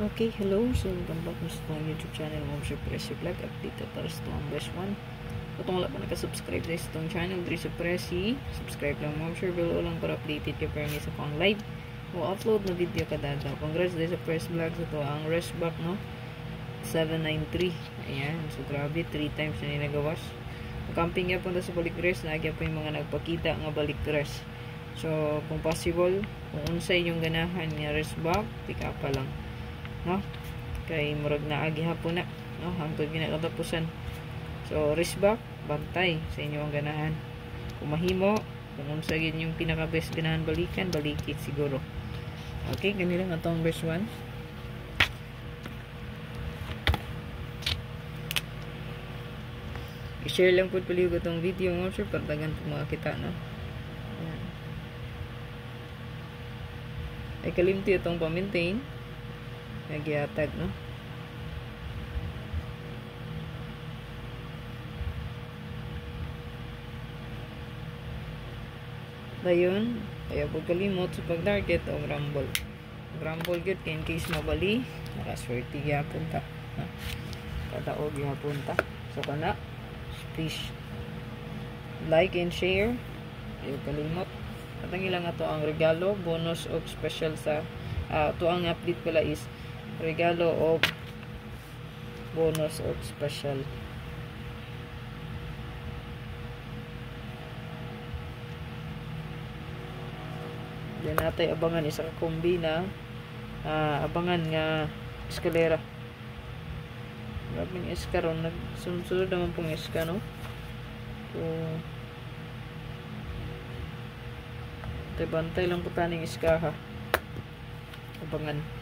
Okay, hello. So, welcome back sa itong YouTube channel mo sa Presi Vlog. Update para sa itong best one. Kung wala pa nakasubscribe sa itong channel, diri sa Presi, subscribe lang mo. Sure, below lang para updated ka para sa pang live o upload na video kada daw. Congrats dahil sa Presi Vlog sa ito. Ang rest back, no? 793. Ayan. So, grabe. 3 times na ninagawas. Camping nga punta sa balik rest. Nagya pa yung mga nagpakita nga balik rest. So, kung possible, kung unsay yung ganahan nga rest back, pick up pa lang. No, kay murag na agi hapon na, no, hangtod ginakatapusan. So risk back, bantay sa inyo ang ganahan. Kung mahimo, kung unsa gyud yung pinaka best ganahan balikan, balikit siguro. Okay, ganito lang atong best one. I-share lang po paliw itong video mo sir para dagan po makakita, no. Ayan. Ay kalimti itong pa-maintain nagyatag, no. Dayon kaya po kalimot sa pag-target o rumble good in case mabali nakaswerte gyapon ta, no? Kadaog gyapon ta. So kana please like and share, ayaw kalimot. Katang ilang ato ang regalo bonus of special sa ito ang update pala is regalo of bonus of special. Diyan natin abangan isang kombi na abangan nga eskalera. Grabing eska ron. Nagsunod naman pong eska, no? So bantay lang po taning eska, ha? Abangan.